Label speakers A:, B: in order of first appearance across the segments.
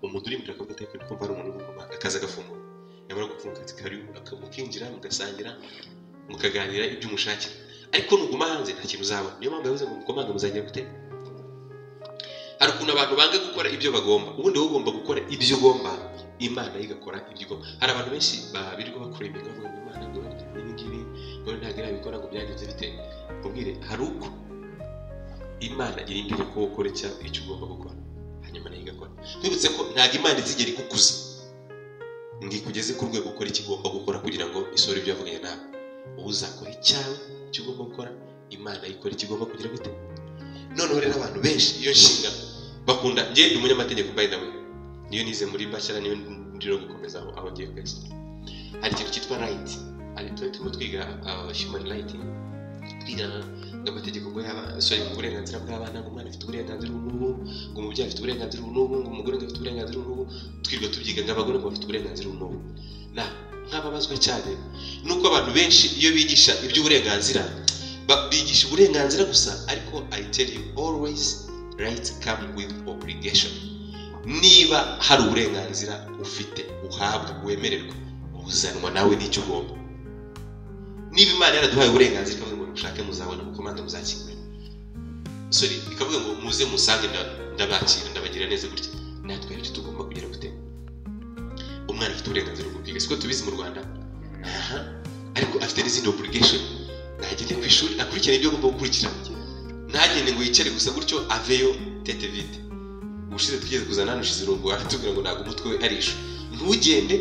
A: umuntu uri imbere akavuga ati kumva ari umuntu w'umumanga akaza agafungura yamara gufunga akazi kariho akamukinjira mugasangira mukaganira ibyo umushakira ariko nuguma hanze nta kintu uzabona niyo mpamvu yavuze ngo mukomanga muzagira gute hari ukuntu abantu banga gukora ibyo bagomba ubundi wowe ugomba gukora ibyo ugomba Imana igakora ibyo igomba hari abantu benshi birirwa bakora ibintu bavuga ngo Imana ngo n'ibi ngo ntabwo irabikora ngo byagenze bite ubwire hari uko Imana irindire ko ukora icyo ugomba gukora hanyuma nayo igakora twibutse ko ntabwo Imana izigera ikukuza ngo ikugeze ku rwego ukora icyo ugomba gukora kugira ngo isore ibyo yavuganye nawe uzakora icyawe icyo ugomba gukora Imana ikora icyo igomba kugira gute noneho rero abantu benshi iyo nshinga bakunda ngende umunyamategeko by the way niyo nize muri bachelor niyo ndiro gukomeza aho ngiye kwese hari ikintu cyitwa right ari turimo twiga human right twiga amategeko ngo yaba uburenganzira bw'abana ngo umwana afite uburenganzira n'ubu ngo umubyeyi afite uburenganzira n'ubu ngo umugore afite uburenganzira n'ubu twirwa tubyiga ng'abagore ngo bafite uburenganzira n'ubu nk'ababazwa cyane nuko abantu benshi iyo bigisha iby'uburenganzira bigisha uburenganzira gusa ariko I tell you always rights come with obligation niba hari uburenganzira ufite uhabwa wemererwa uzanwa nawe n'icyo ugomba niba Imana yaraduhaye uburenganzira ikavuga ngo mushake muzabona mukomanda muzakigura sorry ikavuga ngo muze musange ndabakira ndabagira neza gutya natwe icyo tugomba kugira gute umwana afite uburenganzira bwo kwiga siko tubizi mu Rwanda ariko afite n'izindi obligation nagende ku ishuri akurikirana ibyo agomba gukurikirana ntagende ngo yicare gusa gutyo aveyo tete vite ubushize tugeze kuzana hano ushize irungu aratubwira ngo ntabwo umutwe we ari ishu ntugende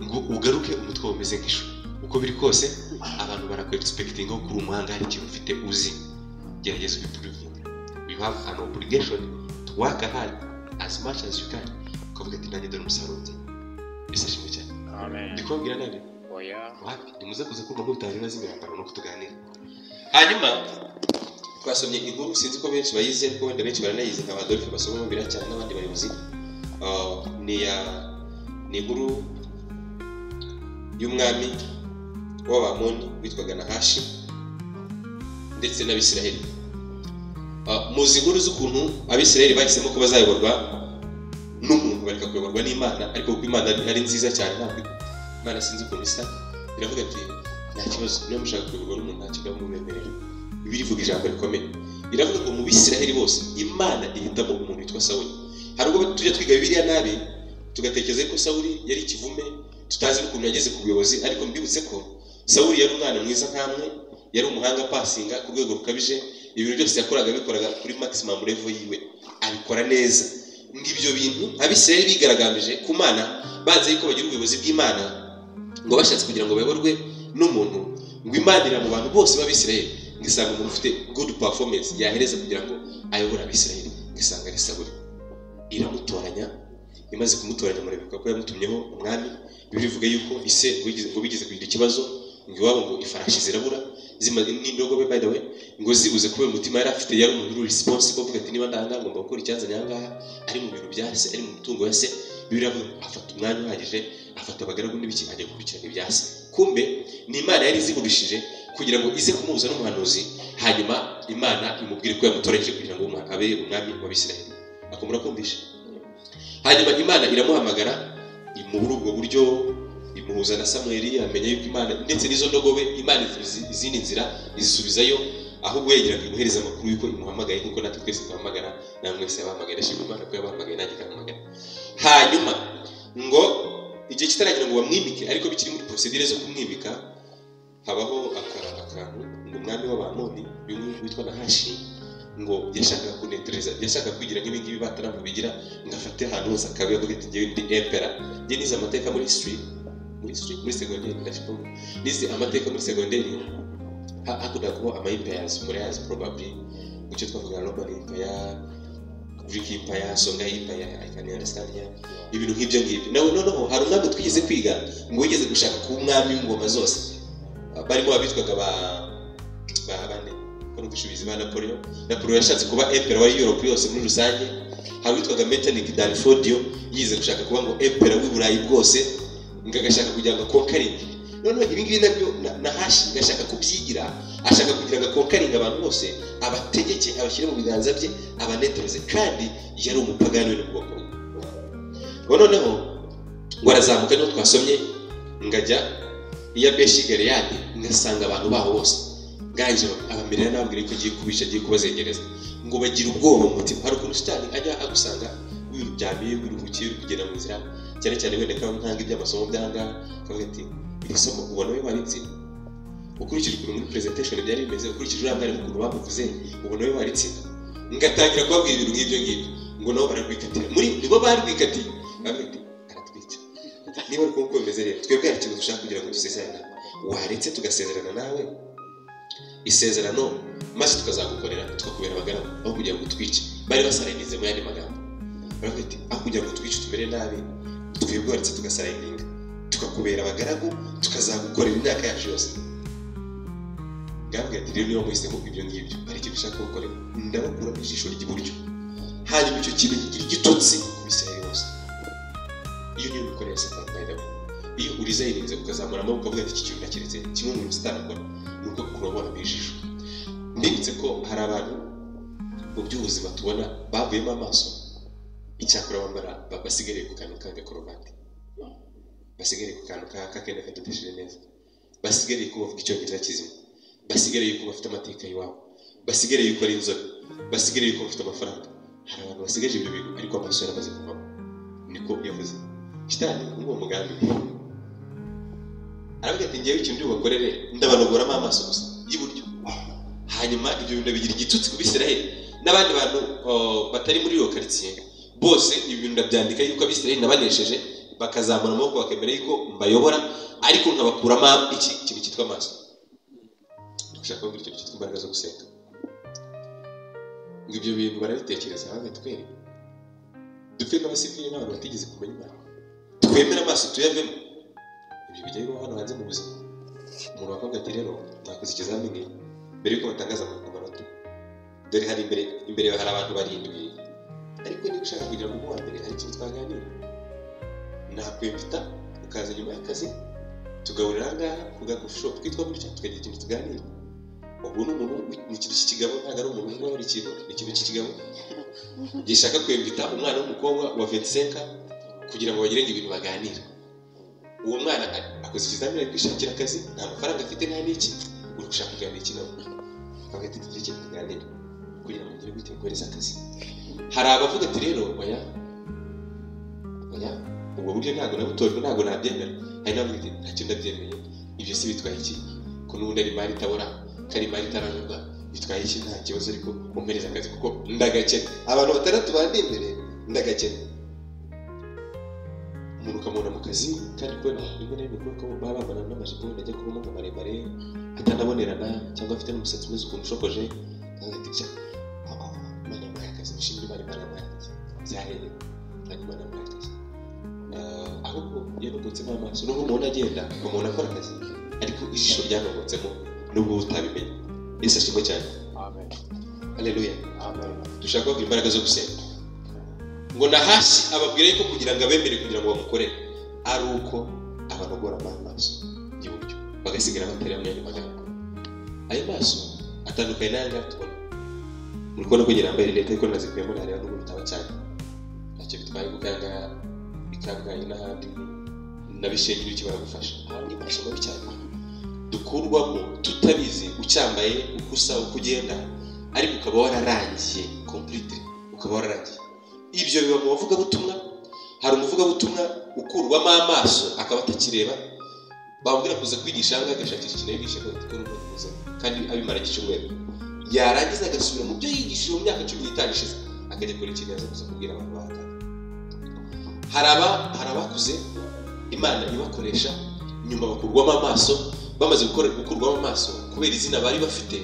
A: ngo ugaruke umutwe umeze nk'ishu uko biri kose abantu barakwexpecting ko kuri umuhanga hari ikintu ufite uzi gerageza ubiprove you have an obligation to work hard as much as you can ukavuga ati nanjye dore umusaruro nzi ese shimwe cyane amen ndikubwira nabi oya wapi nimuze kuza kumva ko utarira z'imyambaro no kutuganira hanyuma twasomye inkuru sinzi ko benshi bayize ko wenda benshi baranayize nka Adolphe basoma bira cyane n'abandi bayobozi ni inkuru y'umwami w'Abamoni witwaga Nahashi ndetse n'Abisiraheli muzi inkuru z'ukuntu Abisiraheli bahisemo ko bazayoborwa n'umuntu bareka kuyoborwa n'Imana ariko kuko Imana ari nziza cyane ntabwo Imana sinzi ukuntu isa iravuga ati nta kibazo niyo mushaka kuyoborwa n'umuntu nta kibazo mubemerera Bibiliya ivuga ijambo rikomeye iravuga ngo mu Bisiraheli bose Imana ihitamo umuntu witwa Sawuli hari ubwo tujya twiga Bibiliya nabi tugatekereza ko Sawuli yari ikivume tutazi n'ukuntu yageze ku buyobozi ariko mbibutse ko Sawuli yari umwana mwiza nkamwe yari umuhanga pasinga ku rwego rukabije ibintu byose bikoraga kuri maximum level yiwe abikora neza ngibyo bintu Abisiraheli bigaragambije ku Mana baze yuko bagira ubuyobozi bw'Imana ngo bashatse kugira ngo bayoborwe n'umuntu ngo Imana ira mu bantu bose b'Abisiraheli ngisanga umuntu ufite good performance yahereza kugira ngo ayobore Abisiraheli ngisanga ari Sawuli iramutoranya imaze kumutoranya murebeka ko yamutumyeho umwami bivuga yuko ise ngo bigeze kugira ikibazo ngo iwabo ngo ifarashi zirabura n'indogobe by the way ngo zibuze kubera umutima yari afite yari umuntu uri responsible kuvuga ati niba ndanga ngomba gukora icyanzanye ahangaha ari mu bintu bya se ari mu mutungo wa se biravuga afata umwanya uhagije afata abagaragu n'ibiki ajya gukurikirana ibya se kumbe ni Imana yari izihurishije kugira ngo ize kumuhuza n'umuhanuzi hanyuma Imana imubwire ko yamutoranyije kugira ngo abe umwami w'Abisiraheli akomora kumvisha hanyuma Imana iramuhamagara muri ubwo buryo imuhuza na Samueli amenya yuko Imana ndetse n'izo ndogobe Imana izindi nzira izisubizayo ahubwo yegera kumuhereza amakuru yuko imuhamagaye kuko natwe twese twahamagara namwe se yabahamagaye ndashimira Imana ko yabahamagaye nanjye kamuhamagara hanyuma ngo igihe kitaragira ngo bamwimike ariko bikiri muri procedure zo kumwimika habaho akantu ngo umwami w'Abamoni witwa Nahashi ngo yashaka kunetereza yashaka kwigira nk'ibingibi bataramu bigira ngafate ahantu hose akabe yavuga ati ngiye ndi emperor ngiye nize amateka muri history muri secondaire ndashaka nize amateka muri secondaire hakuda kuba empires muri as probably icyo twavuga Roman Empire Greek Empire Songa Empire I can understand here ibintu nk'ibyo ngibyo no hari umwami twigize kwiga ngo yigeze gushaka ku mwami w'ingoma zose barimo abitwaga bane ko dushubiza ba Napoleon yashatse kuba emperor wa Europe yose muri rusange hari witwaga Metternich Danfodio yize gushaka kuba ngo emperor w'Uburayi bwose ngagashaka kugira ngo conquering none ibi ngibi nabyo Nahashi gashaka kubyigira ashaka kugira ngo conquering abantu bose abategeke abashyire mu biganza bye abanetereze kandi yari umupagani we n'ubwoko ngo noneho ngo arazamuka niho twasomye ngajya iya Beshi Galeyadi ngasanga abantu baho bose nganje abamirira nababwira ko agiye kubisha agiye kubazengereza ngo bagira ubwoba mu mutima. Hari ukuntu Shitani ajya agusanga wiruryamiye wiruhukiye uri kugenda mu nzira cyane cyane wenda ko ntanga iby'amasomo byanga kavuga ati iri somo ubona we waritsinda ukurikije ukuntu muri presentation byari bimeze ukurikije uriya mwarimu ukuntu bamuvuze ubona we waritsinda ngatangira kubabwira ibintu nk'ibyo ngibyo ngo nabo bararwikatira muri nibo barwikatiye bamwe aratwica niba ari uko bimeze rero twebwe hari ikintu dushaka kugira ngo dusezerane waretse tugasezerana nawe isezerano maze tukazagukorera tukakubera abagaragu aho kugira ngo twice bari basarayinize mu yandi magambo baravuga ati aho kugira ngo twice tumere nabi twebwe waretse tugasarayinga tukakubera abagaragu tukazagukorera imyaka yacu yose. Ngambwe ati rero niyo muhisemo ibyo ngibyo hari ikintu ushaka gukorera ndabakuramo ijisho ry'iburyo hanyuma icyo kintu kigira igitotsi ku Bisirayeli bose. Iyo niyo mikorere Satani bayidabo iyo uriza yirinze ukazamura amaboko ukavuga ati iki kintu nakiretse kimwe mu Satani akora nuko kurabona bijisho. Ndibutse ko hari abantu mu by'ubuzima tubona bavuyemo amaso icyakora bambara basigaye ku kantu k'agakorobati basigaye ku kantu k'akenda kadodesheje neza basigaye ko bavuga icyongereza kizima basigaye ko bafite amateka y'iwabo basigaye ko ari inzobe basigaye ko bafite amafaranga. Hari abantu basigaje ibyo bintu ariko amaso yaramaze kuvamo niko yavuze Shitani ngo mugambi aravuga ati ngiye ikintu bakorere ndabanogoramo amaso gusa y'iburyo hanyuma ibyo bintu bigira igitutsi ku Bisirayeli n'abandi bantu batari muri iyo quartier bose ibintu ndabyandika yuko Abisirayeli nabanesheje bakazamura amaboko bakemera yuko mbayobora ariko nkabakuramo iki kintu cyitwa amaso. Dushaka kugira icyo cyitwa imbaraga zo gusenga ngo ibyo bintu barabitekereza hamwe twere dupfe n'abasivili n'abantu batigeze kumenya Imana twemera amaso tuyavemo. Ibyo bijya bibaho hano hanze mu buzima umuntu bakobwa ati rero nakoze ikizamini mbere yuko batangaza amanota dore hari imbere hari abantu barindwi ariko niba ushaka kugira ngo uwa mbere hari ikintu twaganira nakwemvita ukaza nyuma y'akazi tugahurira ahangaha ku gakoshop twitwa gutya tukagira ikintu tuganira. Ubu ni umuntu ni ikintu cy'ikigabo ntabwo ari umuntu umwe wari ikintu ni ikintu cy'ikigabo gishaka kwemvita umwana w'umukobwa wa 25 kugira ngo bagire ibintu baganira. Uwo mwana akoze ikizamini ari kwishakira akazi nta mafaranga afite nta n'iki uri gushaka kuganira ikintu akavuga ati tugire ikintu tuganira kugira ngo ngire gutegureza akazi. Hari abavuga ati rero oya ubwo buryo ntabwo nabutojwe ntabwo nabyemera hari n'abavuga ati ntacyo ndabyemeye ibyo si bitwaye iki ko n'ubundi ari mari itabora kari mari itaranyurwa bitwaye iki nta kibazo ariko umpereza akazi kuko ndagakene. Abantu batandatu bandi imbere ndagakene umuntu ukamubona mu kazi kandi kubona rimwe na rimwe kuko baba bambara n'amajipo ajya kuba mu maremare atanabonerana cyangwa afite n'umusatsi umeze ukuntu ushokoje kandi ati Imana yampaye akazi nshimira Imana yampaye akazi byahereye kandi Imana yampaye akazi ahubwo yanogotse n'amaso n'ubwo umuntu agenda umuntu akora akazi ariko ijisho ryanogotsemo n'ubwo utabimenye. Yesu ashimwe cyane. Amen. Haleluya. Amen. Dushaka kugira imbaraga zo gusenga ngo Nahashi ababwira yuko kugira ngo abemere kugira ngo bamukorere ari uko abanogora amaso y'iburyo bagasigara batera mu yandi magambo. Ayo maso atandukanye n'ayandi tubona muri kubona kugira ngo mbere leta iko nazikuyemo ntareba n'ubu bitaba cyane ntacyo bitwaye gukanga bikangaye n'ahandi nabishenye n'iki baragufasha ahandi maso mabi cyane dukurwamo tutabizi ucyambaye ukusa uko ugenda ariko ukaba wararangiye completely ukaba wararangiye. Ibyo biba mu bavugabutumwa. Hari umuvugabutumwa ukurwamo amaso akaba atakireba bamubwira kuza kwigisha hanga agashakisha ikintu yigisha kandi abimara icyumweru yarangiza agasubira mu byo yigishije mu myaka 15 ishize akajya kuri ikintu yaza kuza kubwira abantu bahata. Hari abakuze Imana ibakoresha nyuma bakurwamo amaso bamaze gukurwamo amaso kubera izina bari bafite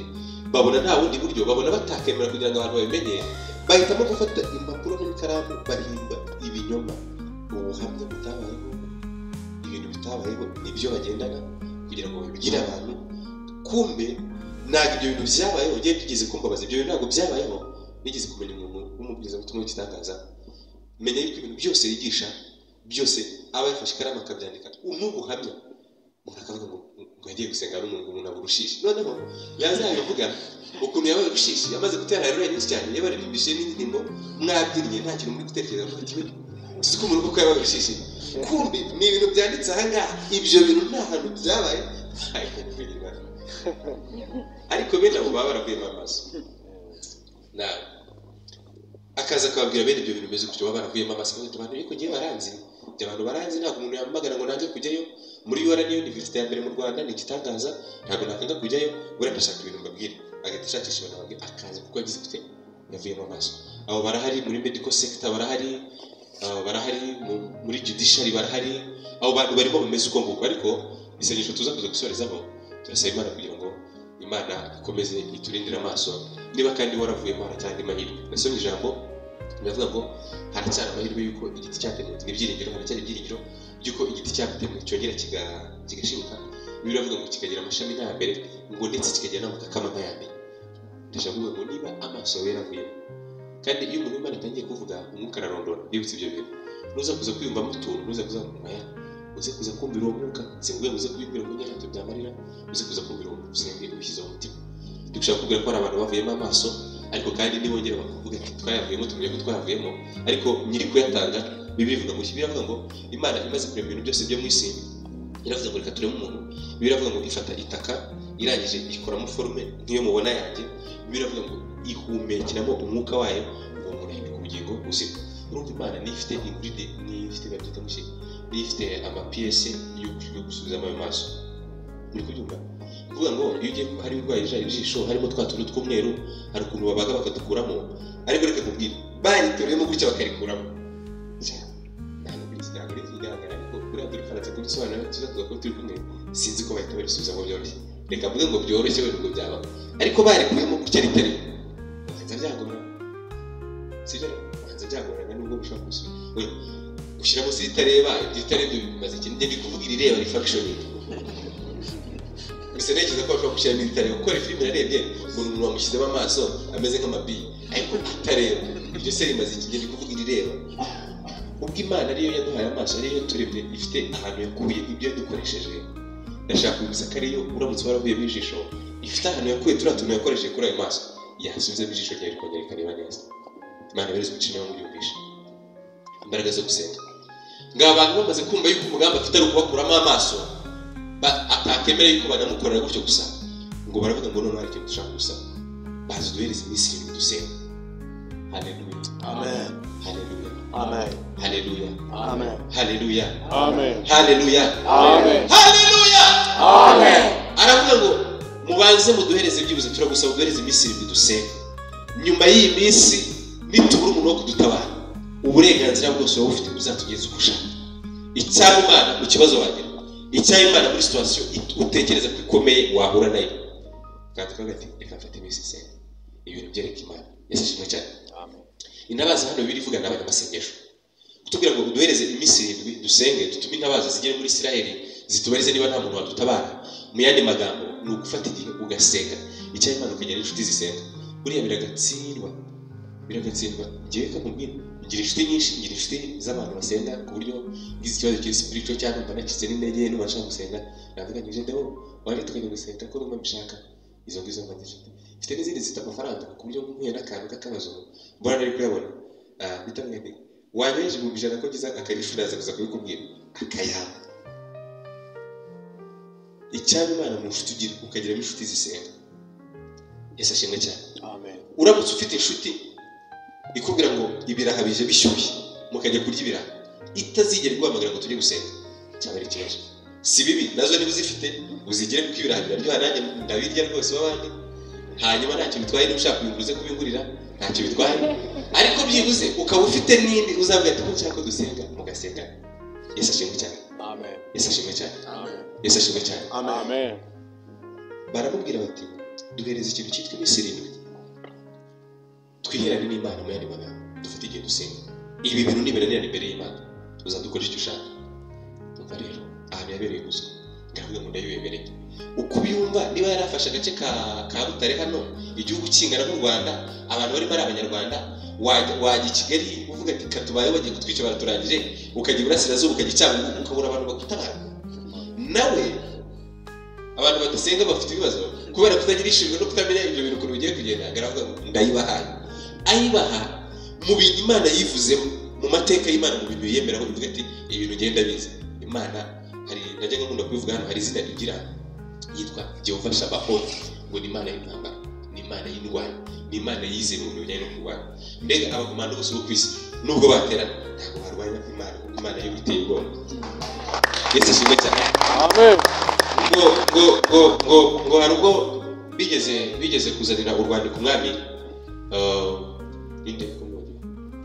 A: babona nta bundi buryo babona batakemera kugira ngo abantu babimenye bahitamo gufata impapuro n'ikaramu bahimba ibinyoma ubuhamya butabayeho ibintu bitabayeho nibyo bagendana kugira ngo babigire abantu. Kumbe ntabwo ibyo bintu byabayeho ngiye tugeze kumbabaza ibyo bintu ntabwo byabayeho nigeze kumenya umuntu w'umubwiriza butumwa w'ikitangaza menya yuko ibintu byose yigisha byose aba yafashe ikaramu akabyandika n'ubuhamya umuntu akavuga ngo ngo yagiye gusenga n'umuntu aburushishi noneho yazabivuga ukuntu yabaye rushishi yamaze gutera rero nyinshi cyane yabaririmbishije n'indirimbo mwabyinnye nta kintu muri gutekereza ko kibe tuzi ko umuntu kuko yabaye rushishi kumbi ni ibintu byanditse aha ngaha ibyo bintu nta hantu byabaye ariko bene abo baba baravuyemo amaso nawe akaza akababwira bene ibyo bintu bimeze gutyo baba baravuyemo amaso abantu ariko ngiye baranzi abantu baranzi ntabwo umuntu yamagana ngo nanjye kujyayo muri UR niyo university ya mbere mu Rwanda ni igitangaza ntabwo nakanga kujyayo bura ndashaka ibintu mbabwira agahita ashakisha ibintu ababwira akaza kuko yagize gute yavuyemo amaso abo barahari muri medical sector barahari muri judiciary barahari abo bantu barimo bameze uko nguko ariko isengesho tuza kuza gusorezaho turasaba Imana kugira ngo Imana ikomeze iturindire amaso niba kandi waravuyemo haracyandi mahirwe nasomye ijambo ndavuga ngo haracyari amahirwe yuko igiti cyatemwe n'ibyiringiro haracyari ibyiringiro yuko igiti cyatemwe cyongera kigashibuka biravuga ngo kikagira amashami n'ayambere ngo ndetse kikagira n'amakakama nk'ayambere ndashaka kuvuga ngo niba amaso yawe yaravuyemo kandi iyo umuntu Imana atangiye kuvuga umwuka ararondora bibutse ibyo bintu nuza kuza kwiyumvamo utuntu nuza kuza kumaya uze kuza kumvira uwo mwuka singuye uze kubibwira ngo nyine byamarira uze kuza kumvira uwo usenge ubishyize mu mutima dushaka kubwira ko ari abantu bavuyemo amaso ariko kandi nibongera bakavuga ati twayavuyemo tumenye ko twayavuyemo ariko nyiri kuyatanga bibivuga ngo biravuga ngo Imana imaze kurema ibintu byose byo mu isi iravuga ngo reka tureme umuntu biravuga ngo ifata itaka irangije ikoramo forme nk'iyo mubona yanjye biravuga ngo ihumekiramo umwuka wayo ngo umuntu ahinduke ubugingo buzima urumva Imana nifite ingredient nifite babyita mushi nifite ama-PS yo gusubizamo ayo maso ni kubyumva kuvuga ngo iyo ugiye hari urwaye ijisho harimo twatuntu tw'umweru hari ukuntu babaga bakadukuramo ariko reka kubwira baritoreyemo gutya bakarikuramo ntabwo bikigaragara ikigaragara ariko buriya dore faransa kubisobanura tuzavuga ko turi kumwe sinzi ko bahita babisubizamo byoroshye reka mvuge ngo byoroshye wenda ubwo byaba ariko barikuyemo gutya ritari banza byagorana sibyo banza byagorana nubwo bushaka gusubira gushyiramo zitareba ibyitareba bimaze iki ndi kuvuga ireba reflection bisa neza ko bashobora gushyiramo ibitareba kuko filime narebye umuntu wamushyizemo amaso ameze nk'amabi ariko itareba ibyo se rimaze iki ndi kuvuga ireba ubwo Imana ariyo yaduhaye amaso ariyo turebye ifite ahantu yakuye ibyo dukoresheje ndashaka kubiza ko ariyo uramutse waravuye mu ijisho ifite ahantu yakuye turatuntu yakoresheje kuri ayo maso yasubiza mu ijisho ryawe rikongera rikareba neza Imana bereze gucina mu yumvisha imbaraga zo gusenga ngabantu bamaze kumva yuko umugambi afite ari ukubakuramo amaso atakemera yuko banamukorera gutyo gusa ngo baravuga ngo none hari ikintu dushaka gusa bazi duhereze iminsi irindwi dusenga haleluya
B: Amen.
A: haleluya
B: Amen.
A: haleluya
B: Amen.
A: haleluya
B: Amen.
A: haleluya
B: Amen.
A: haleluya
B: Amen.
A: aravuga ngo mubanze muduhereze byibuze turagusaba duhereze iminsi irindwi dusenga nyuma y'iyi minsi nitubura umuntu wo kudutabara uburenganzira bwose wowe ufite uzatugeza uko ushaka icyaba Imana mu kibazo wagira icyaba Imana muri situation utekereza ko ikomeye wahura nayo kandi twagati reka mfate iminsi isenga ibintu byereka Imana yasashimwe cyane
B: Amen.
A: intabaza hano birivuga n'abanyamasengesho kutubwira ngo duhereze iminsi irindwi dusenge dutume intabaza zigere muri Isiraheli zitubarize niba nta muntu wadutabara mu yandi magambo ni ugufata igihe ugasenga icyaba Imana ukagera inshuti zisenga buriya biragatsindwa ngewe kamubwira ngira inshuti nyinshi ngira inshuti z'abantu basenga ku buryo ngize ikibazo kiri spiritual cyangwa mba nakize n'intege n'ubasha gusenga navuga nije ndabo waje tukajya gusenga ko numva mbishaka izo ngizo mbanze mfite n'izindi zita amafaranga ku buryo nkuye n'akantu k'akabazo mbona nari kuyabona bitamwende wanyeje mu bijana ko giza akarishuraza kuza kubikubwira akayaba icyaba Imana mu nshuti ugira ukagira inshuti zisenga Yesu ashimwe cyane
B: Amen.
A: uramutse ufite inshuti ikubwira ngo ibiraha bije bishyushye mukajya kurya ibiraha itazigera iguhamagara ngo tujye gusenga cyaba ari ikibazo si bibi nazo niba uzifite uzigere kuko ibiraha biraryoha nanjye ndabirya rwose w'abandi hanyuma ntacyo bitwaye niba ushaka kubiguruze kubigurira ntacyo bitwaye ariko byibuze ukaba ufite n'indi uzabwira ati ko nshaka ko dusenga mugasenga Yesu ashimwe cyane
B: Amen.
A: Yesu ashimwe cyane
B: Amen.
A: Yesu ashimwe cyane
B: Amen.
A: baramubwira bati duhereze ikintu cyitwa iminsi irindwi twiherane n'Imana mu yandi magambo dufite igihe dusenga ibi bintu nibiranira imbere y'Imana uzadukora icyo ushaka umva rero ahantu yabereye guswa ndavuga ngo ndayibemereye uko ubyumva niba yarafashe agace ka Butare hano igihugu kingana n'u Rwanda abantu barimo ari abanyarwanda wajya i Kigali uvuga ati katubaye bagiye kutwica baraturangije ukajya iburasirazuba ukajya Cyangugu ukabura abantu bagutabara nawe abantu badasenga bafite ibibazo kubera kutagira ishingiro no kutamenya ibyo bintu ukuntu bigiye kugenda. Ngaravuga ngo ndayibahaye, ayibaha mu bintu Imana yivuzeho mu mateka y'Imana, mu bintu yemeraho ivuga ati ibintu ugenda biza. Imana hari najyaga nkunda kubivuga hano, hari izina rigira yitwa Jehova Sabaoth, ngo ni Imana y'intambara, ni Imana y'indwanya, ni Imana yizeye mu bintu bijyanye no kurwanya. Mbega abakomando bose bo ku isi nubwo baterana ntabwo barwanya Imana, kuko Imana yo iteye ubwoba. Yesu ashimwe cyane. Amen. ngo hari ubwo bigeze kuzanira urwandiko umwami inde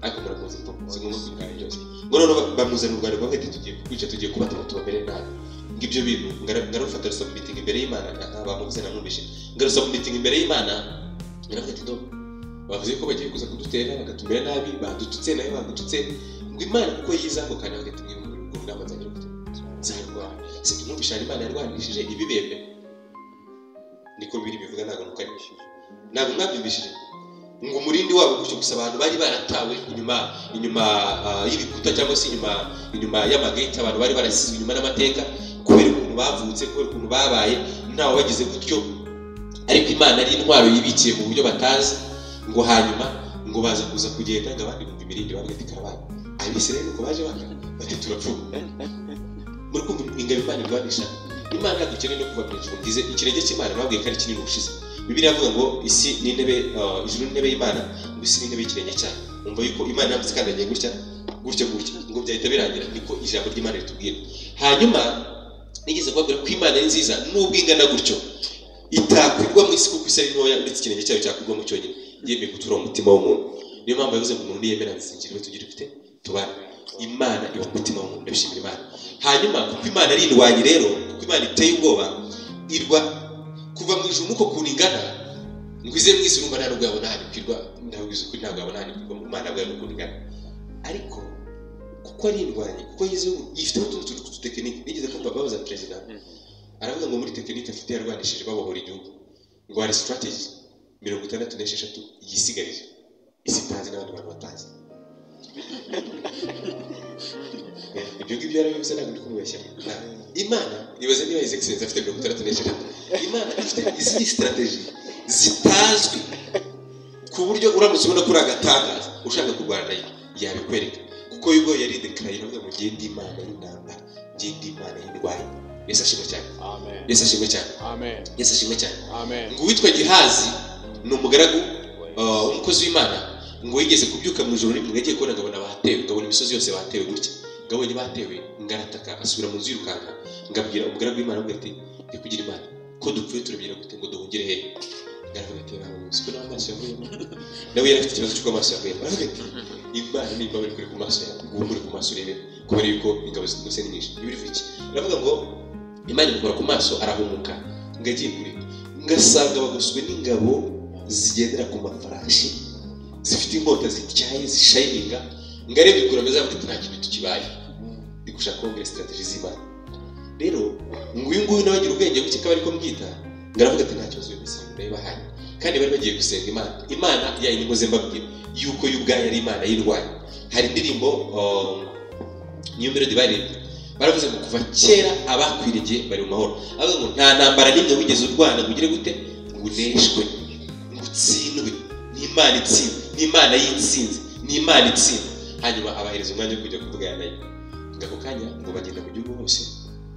A: ariko murakoze ko zigomba kwitanga byose. Ngo none bamuzana urwandiko bagati tugiye kwica, tugiye kubatana tubamere nabi. Ngibyo bintu ngarufata submitting imbere y'Imana, bamuvuze namubishe submitting imbere y'Imana. Ngaravuga ati bavuze ko bagiye kuza kudutera bagatumira nabi, badututse nayo bagututse, ngo Imana kuko yizaho kandi bagati ngo ngamba nzanye zarwa sinumvisha Imana yarwanishije ibibembe. Niko biri bivuga, ntago nukanishije, ntago mwabyumvishije ngo umurindi wabo gutyo gusa abantu bari baratawe inyuma y'ibikuta cyangwa se inyuma y'amagate. Abantu bari barasizwe inyuma n'amateka kubera ukuntu bavutse, kubera ukuntu babaye ntawe bagize gutyo, ariko Imana ari intwaro yibikiye mu buryo batazi. Ngo hanyuma ngo baza kuza kugenda ngo abandi bumva imirindi bagati karabaye. Abisirayeli uko baje bati turapfuye. Muri kumva ingabo Imana irwanisha, Imana yagukeneye no kuva mu ijuru. Ngize ikirenge cy'Imana babwiye ko ari kinini ubushize. Bibiliya avuga ngo isi ni intebe, ijuru ni intebe y'Imana, ngo isi ni intebe y'ikirenge cyayo. Umva yuko Imana yamutse kandagiye gutya ngo byahita birangira. Niko ijambo ry'Imana ritubwira. Hanyuma nigeze kubabwira ko Imana ari nziza nubwo ingana gutyo itakwirwa mu isi, kuko isi ari ntoya ndetse ikirenge cyayo cyakwirwa mu cyonyine. Yemeye gutura mu mutima w'umuntu. Niyo mpamvu yavuze ngo umuntu niyemera nzingirwe tugira ufite tubana. Imana iba mu mutima w'umuntu, ndabishimira Imana. Hanyuma kuko Imana ari indwanyi rero, kuko Imana iteye ubwoba, irwa kuva mu ijuru nuko kuningana, ngwize mu isi urumva nta nubwo yabona hano kwirwa, ndabwiza ukuri ntabwo yabona hano kwirwa mu Mana bwayo nuko kuningana. Ariko kuko ari indwanyi, kuko yifiteho utundi tuntu tw'ututekinike. Nigeze kumva babaza perezida aravuga ngo muri tekinike afite yarwanishije babohora igihugu, ngo hari strategy 66 yisigarije isi itazi n'abandi bantu batazi. Ibyo ngibyo yarabivuze ntabwo ndi kumubeshya. Imana ibaze niba His Excellency afite 66. Imana ifite izi strategy zitazwi ku buryo uramutse ubona kuri agatangaza ushaka kurwana yabikwereka, kuko yugo yari declare avuga ngo ngende Imana y'intambara, ngende Imana y'indwanyi. Yesu ashimwe cyane. Amen. Yesu ashimwe cyane. Amen. Yesu ashimwe cyane. Amen. Ngo witwa Gihazi ni umugaragu umukozi w'Imana, ngo yigeze kubyuka mu ijoro rimwe yagiye kubona ngabona batewe, ngabona imisozi yose batewe gutya, ngabonye batewe, ngarataka asubira mu nzu yirukanka, ngabwira umugaragu w'Imana ngo ati kugira Imana ko dupfuye turabyira gute ngo duhungire he. Ngaravuga ati siko n'amaso yavuyemo, nawe yari afite ikibazo cy'uko amaso yavuyemo. Aravuga ati Imana ni imbabazi kuri ku maso yawe, guhumure ku maso urebe, kubera yuko ingabo zose ni nyinshi. Ibiri iki aravuga ngo Imana imukura ku maso arahumuka, ngagiye kure ngasanga bagoswe n'ingabo zigendera ku mafarashi zifite inkota zityaye zishayininga. Ngarebye kure ameze amwe nta kintu kibaye, ndigushaka kongera strategy z'Imana. Rero nguyu nabagira ubwenge buke kaba ariko mbwita, ngaravuga ati nta kibazo y'Misiri ndayibahaye, kandi bari bagiye gusenga Imana yayinikoze mbabwira yuko y'ubwayo ari Imana y'indwanyi. Hari indirimbo niyo melody baravuze ngo kuva kera abakwiriye bari mu mahoro. Avuga ngo nta ntambara n'imwe wigeze urwana ngo ugire gute ngo uneshwe ngo utsindwe. Ni Imana itsinze, ni Imana y'intsinzi, ni Imana itsinze. Hanyuma abahereza umwanya wo kujya kuvugana nayo. Ngako kanya ngo bagenda mu gihugu hose,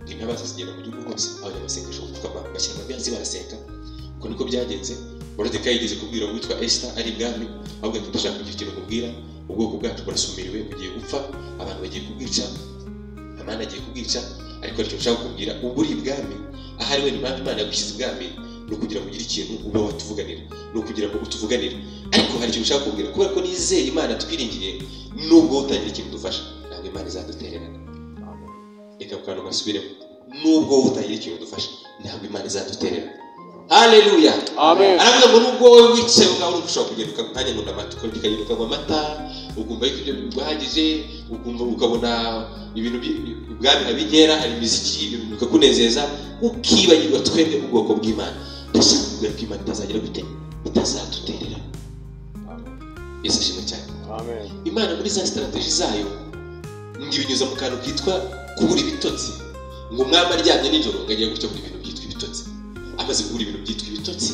A: intabaza zigenda mu gihugu hose, abanyamasengesho bakaba bashyira amabyanzi barasenga. Uko niko byagenze. Moridekayi yigeze kubwira witwa Esther ari ibwami, ahubwo ati ndashaka kugira ikintu kubwira, ubwoko bwacu burasumiriwe bugiye gupfa, abantu bagiye kubwica, Imana agiye kubwica, ariko aricyo nshaka kubwira uburi ibwami ahari we impamvu Imana yagushyize ibwami no kugira ngo ugire ikintu ube watuvuganira, no kugira ngo utuvuganire. Ariko hari ikintu nshaka kubwira, kubera ko nizeye Imana twiringiye, nubwo utagira ikintu dufasha ntabwo Imana izadutererana. Reka kandi ugasubiremo, nubwo utagira ikintu dufasha ntabwo Imana izadutererana. Haleluya. Amen. Aravuga ngo nubwo wowe wicaye ukaho ushobora kugenda ukanya ngo ndamata ukagenda ukanywa amata, ukumva ibyo biguhagije, ukumva ukabona ibintu bwami abinyera, hari imiziki ibintu bikakunezeza, ukibagirwa twebwe ubwoko bw'Imana. Ndashaka kubwira ko Imana itazagira gute, itazaduterera. Yesu ashimwe cyane. Amen. Imana muri za strategy zayo ngibinyuza mu kantu kitwa kubura ibitotsi. Ngo umwami aryamye nijoro ngagiye gutyo muri ibintu byitwa ibitotsi. amaze kugura ibintu byitwa ibitotsi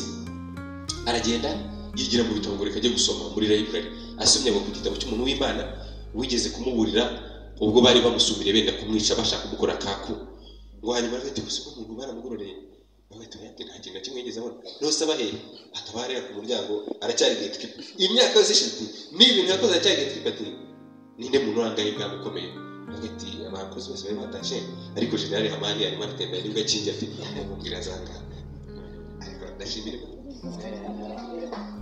A: aragenda yigira mu bitabo ngo reka ajye gusoma muri library. Asomye ngo ku gitabo cy'umuntu w'Imana wigeze kumuburira ubwo bari bamusumire benda kumwica bashaka kumukora kaku, ngo hanyuma afite gusuka umuntu baramugororeye bagahita yati nta kintu kimwe yigeze abona nose abahe atabarera ku muryango aracyari gatekeeper. Imyaka yose ishize n'ibintu yakoze aracyari gatekeeper ati ninde muntu urangaye bwa mukomeye bagati abakozi bose bari batashe ariko General Hamani ari matenda nibwo akinje afite amubwira zanga ariko ndashimira.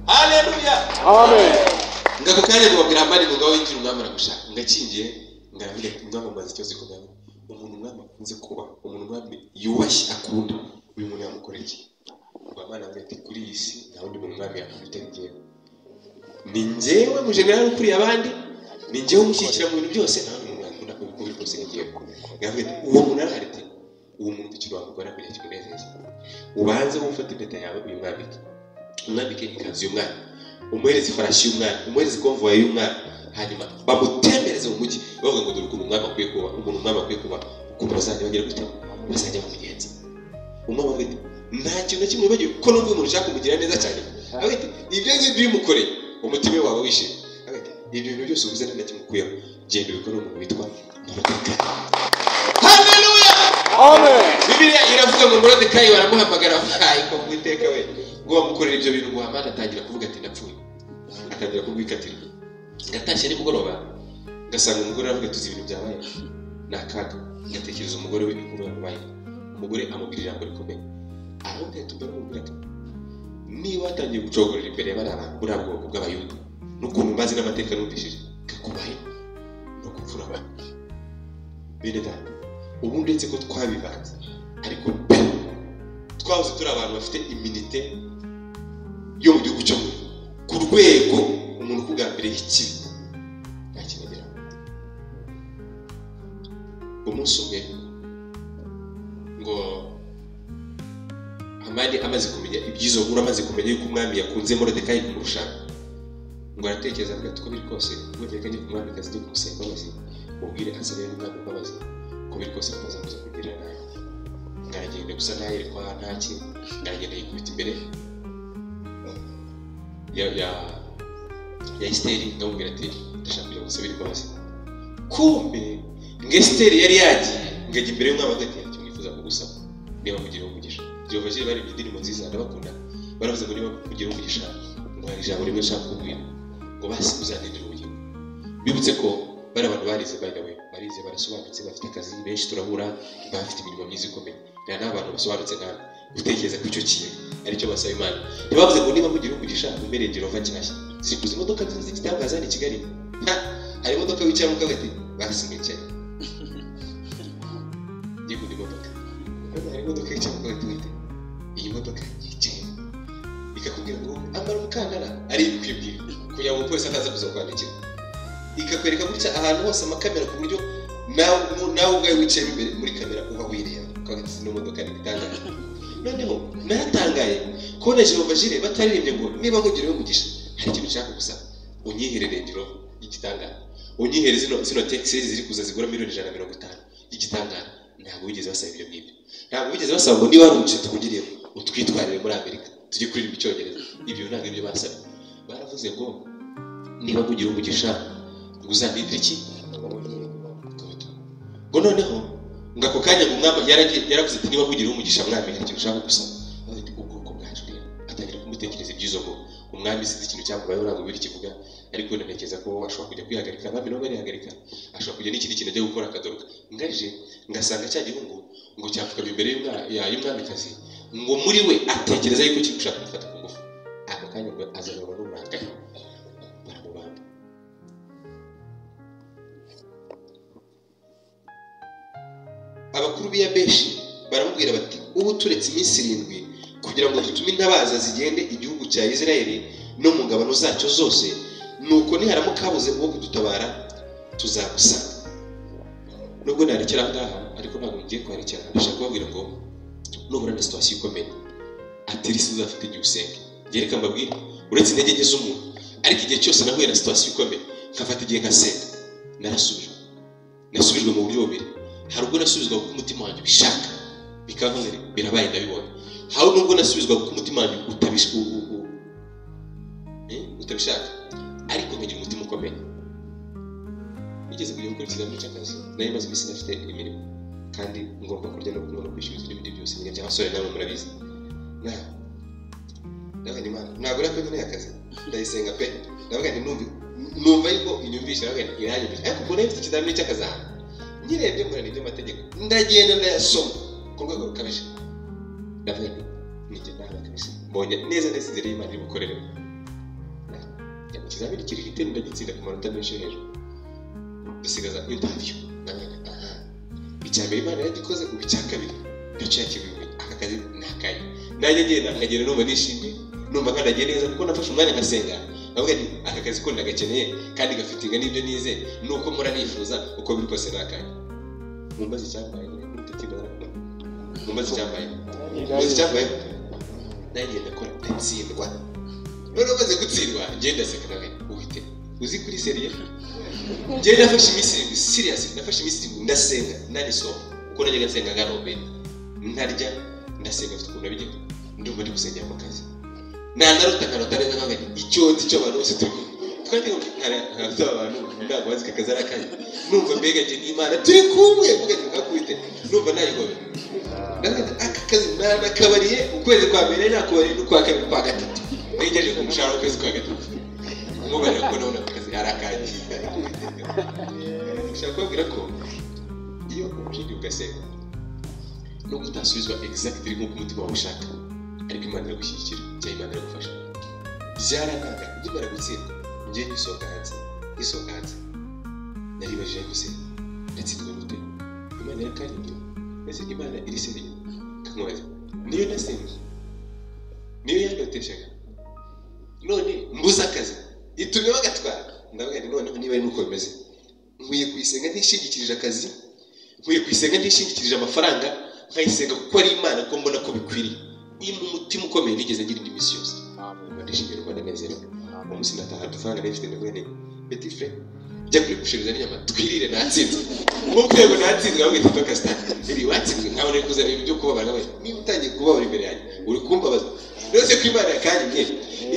A: Haleluya, amen. Ngako kanya kubabwira Hamani ngo ngaho injira umwami aragushaka ngakingiye ngaravuga umwami amaze icyo zikomeye umuntu umwami akunze kuba umuntu umwami yubashye akunda uyu muntu yamukoreye Hamani amete kuri iyi si nta wundi muntu umwami yakufite ngewe ni njyewe mu general ukuriye abandi ni njyewe umushyikira mu bintu byose nta wundi muntu yakunda uko bikose ngewe ngavuga uwo muntu araharte uwo muntu icyo wakugora kugira kimunezeza ubanze ufata impeta yawe uyimwambike umwambike ikanzu y'umwana umuhereze ifarashi y'umwana umuhereze konvoye y'umwana hanyuma bamutembereze mu mujyi bavuga ngo dore ukuntu umwami akwiye kuba umuntu umwami akwiye kuba ukuntu bazajya bagira gute bazajya bamugenza umwami avuga ati nta kintu kimwe bagiye ko n'ubwo umuntu ushaka kumugira neza cyane avuga ati ibyo ngibyo bimukoreye umutima wawe wishimye avuga ati ibyo bintu byose uvuze nta kimwe ukuyeho genda ubikore umuntu witwa Moridekayi. Haleluya, amen. Bibiliya iravuga ngo Moridekayi baramuhamagara ariko mu iteka we ngo bamukorera ibyo bintu ngo Hamani atangira kuvuga ati napfuye atangira kubwikatira ngatashye ni mugoroba ngasanga umugore aravuga tuzi ibintu byabaye nakaga ngatekereza umugore we inkuru yabaye umugore amubwira ijambo rikomeye aravuga ati mbere umubwira ati niba watangiye gucogorera imbere y'abana buri bwoko bw'abayuda n'ukuntu mbazi n'amateka numvishije kakubaye no kupfura abantu bene data ubu ndetse ko twabivanze ariko twabuze turi abantu bafite iminite yo mu gihugu cyo ku rwego umuntu kugambiriye ikibi ntakinegera umunsi umwe ngo Hamani amaze kumenya ibyizo nkuru amaze kumenya yuko umwami yakunze Moridekayi kumurusha ngo aratekereza avuga ati ko biri kose Moridekayi ku mwami kazi cyo kumusaba imbabazi ubwire asabire umwami imbabazi ko biri kose atazakuza kugira nawe ngaragende gusa naye kwa ntaki ngaragende yikubita imbere ya Esteri ngamubwira ati ndashaka kujya gusabira imbabazi kumbe Esteri yari yagiye ngajya imbere y'umwami agati ati mwifuza kugusaba niba mugira umugisha Jehova je bari indirimbo nziza ndabakunda baravuze ngo niba mugira umugisha ngo hari ijambo rimwe nshaka kubwira ngo basi uzanindira ubugingo bibutse ko bari abantu barize by the way barize barasobanutse bafite akazi benshi turahura bafite imirimo myiza ikomeye kandi n'abantu basobanutse nawe utekereza ko icyo kintu aricyo basaba Imana ntibavuze ngo niba mugira umugisha imbere Jehova cyashya zikuze imodoka nziza z'igitangaza ni Kigali hari imodoka wicara mu kagati basimwicaye yigundi modoka hari imodoka yicara mu kagati wite iyi modoka yicaye ikakubwira ngo ambara umukandara ari kwibwira kugira ngo polisi ataza kuza kwandikira ikakwereka gutya ahantu hose amakamera ku buryo nawe ubwawe wicaye imbere muri kamera uba wireba ukagati no modoka ni gitangaza. Noneho naratangaye kubona Jehova Jire bataririmbye ngo niba nkugira umugisha hari ikintu ushaka gusa unyiherere ngiro y'igitangara unyihere zino taxi ziri kuza zigura $150,000 y'igitangara ntabwo wigeze basaba ibyo ngibyo ntabwo wigeze basaba ngo niba warumutse tukugiriye utwitwarire muri Amerika tujye kuririmba icyongereza ibyo ntabwo ibyo basaba baravuze ngo niba nkugira umugisha uzandindira iki ngo noneho ngako kanya ngo umwami yaravuze ati niba nkugira umugisha mwami hari ikintu ushaka gusaba ati ubwoko bwacu rero atangira kumutekereza ibyizo ngo umwami sizi ikintu cyamubayeho ntabwo biri kivuga ariko ntekereza ko ashobora kujya kwihagarika abami nabo barihagarika ashobora kujya n'ikindi kintu ajya gukora akagaruka ngaje ngasanga cya gihungu ngo cyapfuka imbere y'umwamikazi ngo muri we atekereza yuko kiri gushaka kumufata ku ngufu ako kanya ngo azanwa n'uburakari baramubamba abakuru b'Yabeshi baramubwira bati ubu turetse iminsi 7 kugira ngo dutume intabaza zigende igihugu cya Isirayeli no mu ngabano zacyo zose nuko niharamuka habuze uwo kudutabara tuzagusanga. Nubwo narekera ngaha ariko ntabwo ngiye kwarekera ndashaka kubabwira ngo nubura na situation ikomeye atirisi uzafite igihe usenge gereka mbabwira uretse intege nke z'umuntu ariko igihe cyose nahuye na situation ikomeye nkafata igihe nkasenga nasubijwe mu buryo bubiri hari ubwo nasubizwa kuko umutima wanjye bishaka bikaba birabaye ndabibona hawo nubwo nasubizwa ku mutima wanjye utabishaka ariko nkagira umutima ukomeye bigeze kujya gukora ikizamini cy'akazi nari maze iminsi nafite imirimo kandi ngomba kurya no kunywa no kwishyura n'ibindi byose nyine by'abasore namwe murabizi ndavuga Imana ntabwo nakora nyine akazi ndayisenga pe ndavuga numva yuko inyumvisha ndavuga iranyumvisha ariko ubwo nafite ikizamini cy'akazi nyirebye mbona n'ibyo mategeko ndagenda ndayasoma ku rwego rukabije ndavuga nijye nawe kabisa mbonye neza inzira y'Imana iri bukorere mu kizamini kiri hite ndagitsinda ku manota menshi hejuru dusigaza interview icya mbere Imana yagikoze ubu icya kabiri ntacyo yakibiwe aka kazi nakaye nanjye ngenda nkagenda numva nishimye numva nkanagiye neza kuko nafashe umwanya ngasenga ndavuga nti aka kazi ko ndagakeneye kandi gafitinga n'ibyo nize nuko mpora nifuza uko biri kose nakaye mumbaze icyambaye nanjye ndakora ndatsindwa none maze gutsindwa ngenda seka nawe uhite uzi kuri serie ngenda nafashe iminsi serious nafashe iminsi ndasenga nanisoma uko najya ngasenga garobe ntarya ndasenga afite ukuntu abigenda ndumva ndi gusengera mu kazi nandaruta karota neza nkaga icyonzi cyo abantu bose turi kandi nkara abantu ndago bazi kakaza rakaye numva mbega je n'Imana turi kumwe vuga ngakubite numva nayigobe ndakata aka kazi nakabariye ukwezi kwa mbere nakubariye no kwa kabiri kwa gatatu ngejeje ku mushahara ukwezi kwa gatatu umubare ko none akazi arakaje ushaka kubwira ko iyo ukindi ugasenga no gutasubizwa exactly nk'uko umutima wawe ushaka ariko Imana iragushyigikira cyangwa Imana iragufasha byaranaga ngimara gutsinda ngiye nisohoka hanze naribajije gusa ndatsindwa gute Imana yakarindiye mbese Imana iri seriye kankobaza niyo nasenze niyo yandoteshaga none mbuza akazi itumye bagatwara ndavuga nti none niba ari nuko bimeze nkwiye kwisenga ntishingikirije akazi nkwiye kwisenga ntishingikirije amafaranga nkayisenga kuko ari Imana ko mbona ko bikwiriye iyi mu mutima ukomeye nigeze ngira indi misi yose ndishimira Rwanda nezero umunsi ndataha dufanga n'ifite ndavuga nti petit frère jya kuri gushiriza n'inyama twirire natsinze mu kwego natsinze ahubwo itoka star iri watsinze nkabone kuzana ibintu byo kubabara we niba utangiye kubabara imbere yanjye uri kumbabaza rwose ko Imana yakanyimye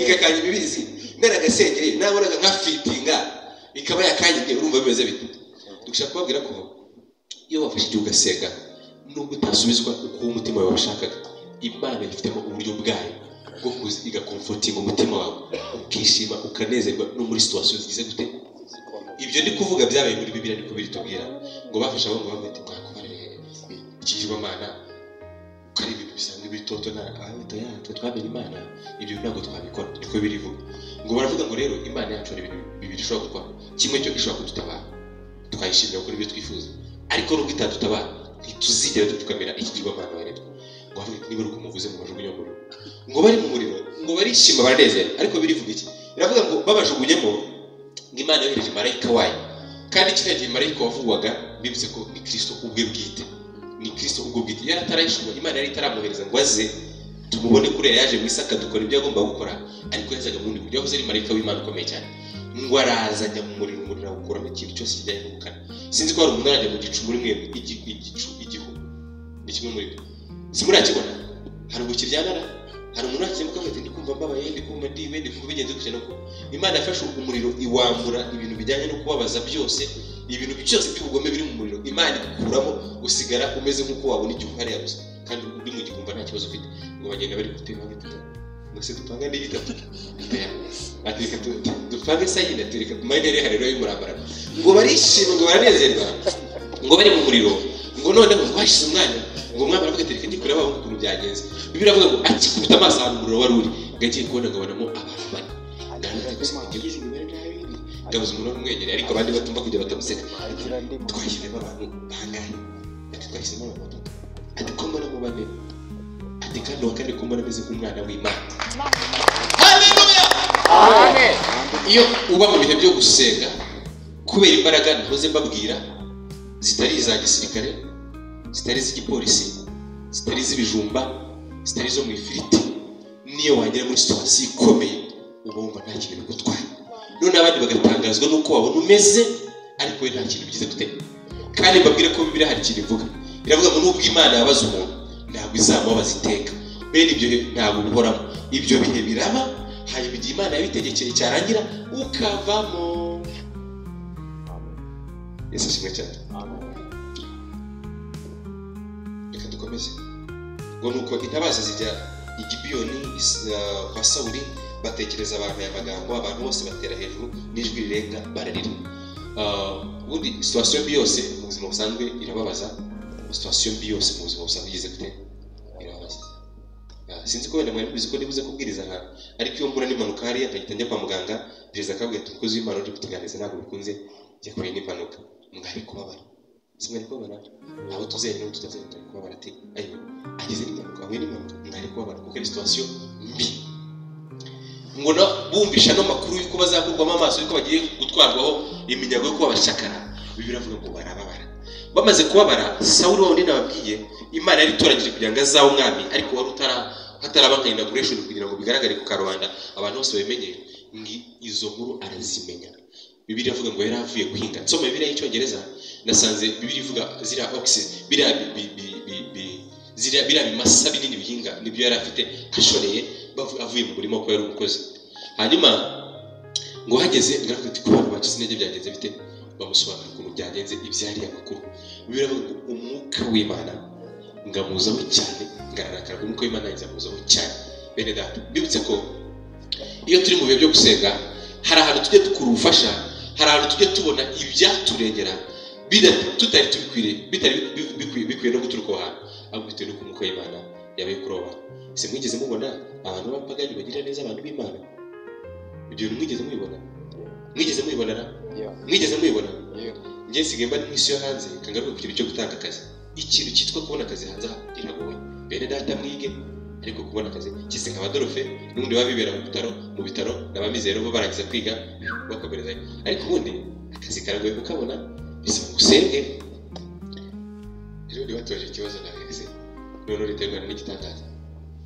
A: ikakanya ibibizi naragasengere nabonaga nka fitinga ikaba yakanyimye urumva bimeze bite dushaka kubabwira ko iyo wafashe igihe ugasenga nubwo utasubizwa uko umutima wawe washakaga Imana ifitemo uburyo bwayo bwo kuziga comforting umutima wawe ukishima ukanezerwa no muri situation zigize gute ibyo ndi kuvuga byabaye muri Bibiliya niko biritubwira ngo bafasha abo ngo bamwite mwakubarire ikigirwa Imana kari ibintu bisanzwe bitoto na ahita yacu twabera Imana ibyo ntabwo twabikora niko birivuga ngo baravuga ngo rero Imana yacu ari ibintu bibiri ishobora gukora kimwe cyo ishobora kudutabara tukayishimira kuri ibyo twifuza ariko nubwo itadutabara ntituzigera dutukamira ikigirwa Imana waremye ngo niba ari kumuvuze mu majugunyo mu muriro ngo bari mu muriro ngo barishima baranezera ariko birivuga iki biravuga ngo babajugunyemo ngo Imana yohereje marayika wayo kandi kiriya gihe marayika wavugwaga bivuze ko ni Kristo ubwe bwite ni Kristo ubwo bwite yari atarayishura Imana yari itaramuhereza ngo aze tumubone kure yaje mu isaka dukora ibyo agomba gukora ariko yazaga mu bundi buryo yahoze ari marayika w'Imana ukomeye cyane ngo arazanya mu muriro awukuramo ikintu cyose kijyanye n'ubukana sinzi ko hari umuntu arajya mu gicu muri mwe igihu ni kimwe muri byo simurakibona hari ubukiryanara hari umuntu wakimuka ngo ndi kumva mbabaye ndi kumva ndiwe ndi kumva bigenze gutya nuko Imana yafashe umuriro iwambura ibintu bijyanye no kubabaza byose ibintu byose by'ubugome biri mu muriro Imana ikuramo usigara umeze nk'uko wabona igihu hariya gusa kandi uri mu gihumba nta kibazo ufite ngo bagenda bari gutema bitatu ngo se dupanga ndi bitatu atirika dupanga sayina atirika kumayere harero y'umurambara ngo barishima ngo baranezerwa ngo bari mu muriro ngo none ngo twashize umwanya ngo umwami aravuga ati reka ndikureba aho ukuntu byagenze Bibiliya avuga ngo akikubita amaso ahantu umuriro wari uri gagiye kubona ngo banamo abantu bane ndagize ibibere nabi ndabuze umuntu umwegereye ariko abandi batumva kujya batamuseka twashyiremo abantu bangahe ati twahisemo abantu batatu ati ko mbona mu bane ati kandi wakane ko mbona ameze nk'umwana w'Imana haleluya amen iyo uba mu bihe byo gusenga kubera imbaraga ntuze mbabwira zitari za gisirikare zitari z'igipolisi zitari z'ibijumba zitari zo mu ifiriti niyo wagera muri situation ikomeye uba wumva nta kintu bigutwaye none abandi bagatangazwa nuko wabona umeze ariko we nta kintu bigize gute kandi mbabwire ko Bibiliya hari ikintu ivuga iravuga ngo nubwo Imana yabaza umuntu ntabwo izamubabaza iteka. Bene ibyo ntabwo bihoramo, ibyo bihe biraba, hanyuma igihe Imana yabitegekeye cyarangira ukavamo. Yesu ashimwe cyane. Reka dukomeze. Ngo nuko intabaza zijya i Gibeyoni kwa Sawuli, batekereza abantu aya magambo, abantu bose batera hejuru n'ijwi rirenga bararira. Ubundi situation mbi yose mu buzima busanzwe irababaza. Situation mbi yose mu buzima busanzwe igeze gute? Irababaza. Sinzi ko wenda mwari mubizi ko ndibuze kubwiriza ahantu, ariko iyo mbura n'impanuka hariya ndahita njya kwa muganga, perezida akabwira ati umukozi w'Imana uri kutuganiriza ntabwo bikunze, jya kure n'impanuka. Mwari kubabara. Simwari kubabara. Abo tuzeye n'abo tutazeye mwari kubabara ati ayo ageze n'impanuka, ahuye n'impanuka, mwari kubabara kuko ari situation mbi. Ngo no bumvisha no makuru yuko bazakurwamo amaso yuko bagiye gutwarwaho iminyago yo kubabashakara, bibiravuga ngo barababara. Bamaze kubabara, Sawuli wundi nababwiye Imana yari itoranyije kugira ngo azabe umwami, ariko wari hataraba nka inauguration kugira ngo bigaragare ku karubanda abantu bose babimenye. Izo nkuru arazimenya. Bibiliya ivuga ngo yari avuye guhinga. Nsoma Bibiliya y'Icyongereza nasanze Bibiliya ivuga zira oxys, biriya bimasa binini bihinga nibyo yari afite ashoreye avuye mu murimo ko yari umukozi. Hanyuma ngo hageze ngaruka ati kuba bacize intege byagenze bite, bamusobanurira ukuntu byagenze ibyari amakuru. Bibiliya ivuga ngo umwuka w'Imana ngamuzaho cyane, ngararakara umwuka w'Imana ngamuzaho cyane. Bene data, bibutse ko iyo turi mu bihe byo gusenga hari ahantu tujye dukura ubufasha, hari ahantu tujye tubona ibyaturengera tutari bikwiye no guturuka aho hantu, ahubwo bitewe n'uko umwuka w'Imana yabaye kuroba. Se mwigeze mubona abantu b'abapagani bagirira neza abantu b'Imana? Ibyo mwigeze mubibona? Mwigeze mubibona? Mwigeze mubibona? Njye nsigaye mba n'isi yo hanze kangaruka ku kintu cyo gutanga akazi. Ikintu cyitwa kubona akazi hanze iragoye. Bene data mwige, ariko kubona akazi kise nka Adolphe n'undi wabibera mu bitaro n'abamizero bo barangiza kwiga bakomereza. Ariko ubundi akazi karagoye kukabona, bisaba gusenge. Rero ndi batoje ikibazo na wese none riterwa n'igitangaza,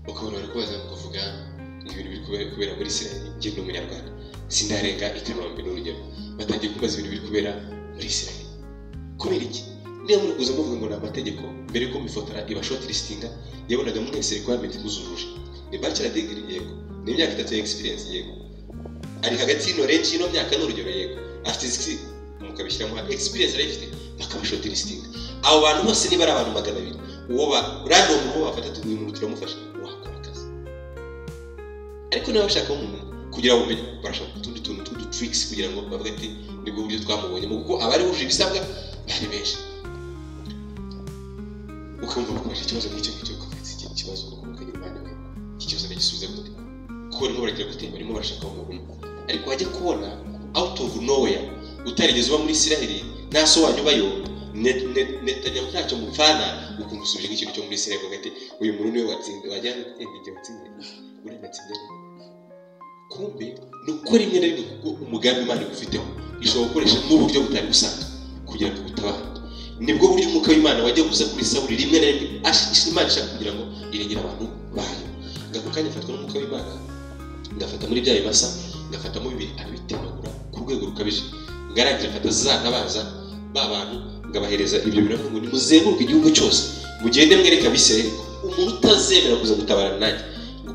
A: ukabona bari kubaza kuvuga ibintu biri kubera muri Israel. Njye ni umunyarwanda sindarenga Ikanombe n'urugero, batangiye kubaza ibintu biri kubera muri Israel. Kubera iki? Niyo muri kuza muvuga ngo ni amategeko, mbere ko mifotora iba short listinga yabonaga mwese requirement muzuruje. Ni bachelor degree yego, ni imyaka 3 ya experience yego, ari hagati y'ino range y'ino myaka n'urugero yego, afite mukabishyira mu experience arayifite bakaba short listing. Abo bantu bose niba ari abantu 200 uwo ba random uwo bafata tuguye umuntu turamufasha wakora akazi. Ariko nawe bashaka umuntu kugira ngo umenye, barashaka utundi tuntu tricks kugira ngo bavuge ati nibwo buryo twamubonye, kuko abari buje ibisabwa bari benshi. Ukumva bakoresha ikibazo n'icyo kufite iki kibazo uko mukagira Imana we ikibazo n'igisubizo gute, kuko barimo baragira gute, barimo barashaka umuntu. Ariko wajya kubona out of nowhere utarigeze uba muri Isiraheli, nta so wanyubayo Netanyahu ntacyo mupfana, ukumusubije nk'ikintu cyo muri Isiraheli ngo ati uyu muntu niwe watsinze, wajyana njye watsinze uri natsinze. Kumbe nuko rimwe na rimwe kuko umugambi Imana igufiteho ishobora gukoresha n'uburyo butari busanzwe kugira ngo utabara. Nibwo buryo umwuka w'Imana wajya guza kuri Sawuli rimwe na rimwe Imana ishaka kugira ngo irengere abantu bayo. Ngako kanya afatwa n'umwuka w'Imana, ngafata muri bya bimasa, ngafatamo bibiri arabitemagura ku rwego rukabije, ngarangira afata zantabaza ba bantu ngabahereza ibyo biravuga ngo nimuzenguruke igihugu cyose mugende mwereka Abisirayeli umuntu utazemera kuza gutabara nanjye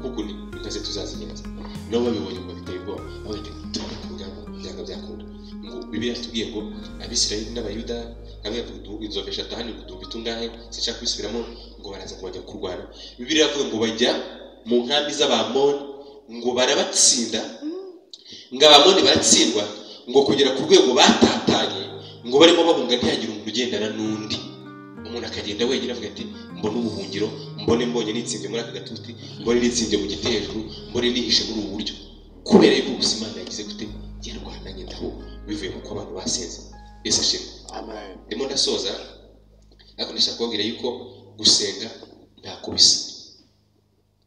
A: kuko ni kaze tuzazigenza. Nabo babibonye ngo biteye ubwoba, abandi tugamba byanga byakunda. Ngo Bibiliya tubwiye ngo Abisirayeli n'Abayuda kamwe inzovesha tahani kudumba itungahe sinshaka kubisubiramo, ngo baraza kubajya kurwana. Bibiliya ivuga ngo bajya mu nkambi z'Abamoni, ngo barabatsinda, ngo Abamoni baratsindwa, ngo kugera ku rwego batatanye, ngo barimo bahunga ntihagire umuntu ugendana n'undi. Umuntu akagenda wenyine avuga ati mbone ubuhungiro, mbonye nitsinze muri aka gatuti, mbone nitsinze mu giti hejuru, mbone nihishe muri ubu buryo, kubera yuko ubuzima yagize gute yarwananye ndaho bivuye mu ko abantu basenze. Yesu ashimwe. Amen. Ndimo ndasoza ariko ndashaka kubabwira yuko gusenga ntako bisa.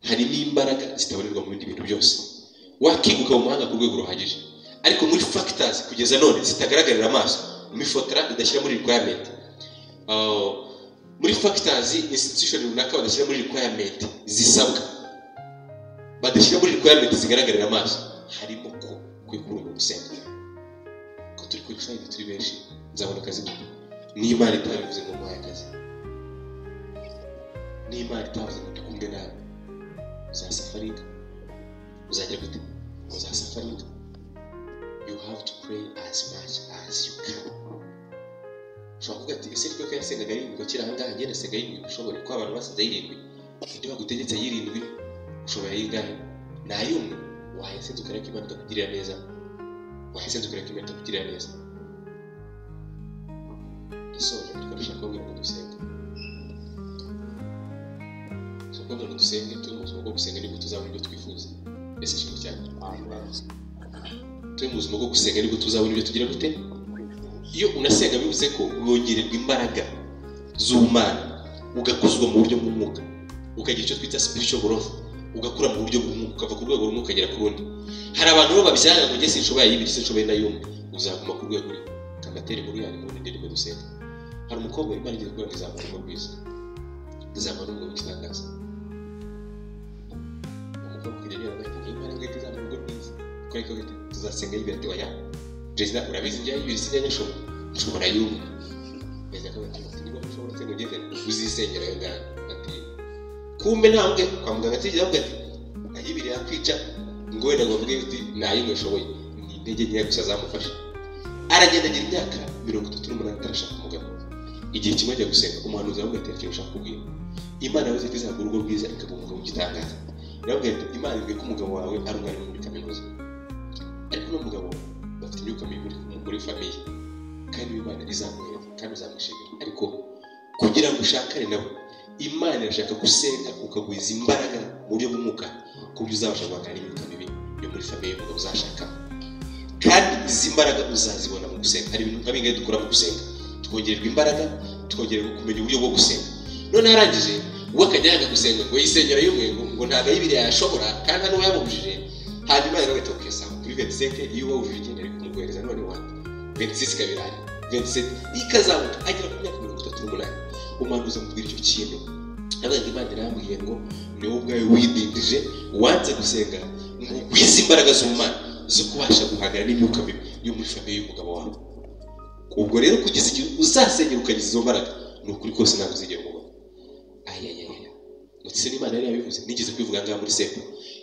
A: Hari n'imbaraga zitabonerwa mu bindi bintu byose. Wakiguka mu mahanga ku rwego ruhagije, ariko muri factors kugeza none zitagaragarira amaso, imifotora idashyira muri requirement. Muri factors institution runaka badashyira muri requirement zisabwa, badashyira muri requirement zigaragarira amaso, harimo ko kwikura mu gusenga. Ko turi kwishanya turi benshi, nzabona akazi gute? Ni Imana itabivuze ngo muhaye akazi. n'Imana itavuze ngo kumwe nawe uzasafaringa uzagira gute uzasafaringa. You have to pray as much as you can. Ushobora kuvuga ati ese twebwe yasengaga yirindwi akiri aha ngaha ngenda senga yirindwi ushobora ko abantu basenze yirindwi ndi bagutegetse yirindwi ushobora yingahe nayumwe wahesenze ukareka Imana ikakugirira neza wahesenze ukareka Imana ikakugirira neza. Isoje dushaka kubwira ngo dusenge ngo dusenge tumuzo ngo gusenga nibwo tuzabona ibyo twifuza. Ese cyo cyane tumuzo ngo gusenga nibwo tuzabona ibyo tugira gute. Iyo unasenga bivuze ko wongererwa imbaraga z'Imana ugakuzwa mu buryo bw'umwuka ukagira icyo twita spiritual growth ugakura mu buryo bw'umwuka ukava ku rwego rumwe ukagera ku rundi. Hari abantu bo babyanga ngo ngese nshoboye yibiri se nshoboye nayumwe uzaguma ku rwego ruri kamateri muri yani muri ndende dusenga. Hari umukobwa Imana igiye kubera izamura mu bwiza izamura mu gitangaza umukobwa kiri rero bati Imana ngete izamura mu bwiza ko ariko tuzasenga yibiri ati waya Jeza urabizi njya yibiri sinjya nshobora yumwe beza ko bati niba ushobora senga ngeze uzisengera yo ngana ati kumbe ntambwe kwa muganga ati yavuga ati ayibiri yakwica ngo wenda ngo mvuge uti nayimwe shoboye ni intege nke gusa zamufasha. Aragenda agira imyaka 38 atarashaka umugabo. Igihe kimwe ajya gusenga umuhanuzi aravuga ati reka ushaka kubwira Imana yavuze ko izagura urugo rwiza ikaguha umugabo ugitangaza. Yavuga ati Imana ivuga ko umugabo wawe ari umwari muri kaminuza ariko no mugabo bafite imyuka mibi muri famiye kandi Imana izamuhera kandi uzamwishimira. Ariko kugira ngo ushakane nawe Imana irashaka gusenga ukagwiza imbaraga mu buryo bw'umwuka ku buryo uzabasha guhangana n'imyuka mibi yo muri famiye y'umugabo uzashaka. Kandi izi mbaraga uzazibona mu gusenga. Hari ibintu nk'abingahe dukora mu gusenga twongererwa imbaraga twongererwa kumenya uburyo bwo gusenga. None arangije uwo akajya yanga gusenga ngo yisengera yumwe ngo ntago yibiri yashobora kandi hano yamubujije hanyuma rero gatokesa kuri 25 iyo wujuje igendere kumuguhereza none wa 26 kabirari 27 ikazamuka agira ku myaka 38 umuhanuzi amubwira icyo kintu abandi Imana irambwiye ngo ni wowe ubwawe widindije wanze gusenga ngo wize imbaraga z'Imana zo kubasha guhangana n'imyuka mibi yo muri famiye y'umugabo wawe. Ubwo rero kugeza igihe uzasengera ukagiza izo mbaraga ni ukuri kose ntabwo uzigera umubona. Ayayaya mutse n'Imana yari yabivuze nigeze kwivuga ngaha muri sepo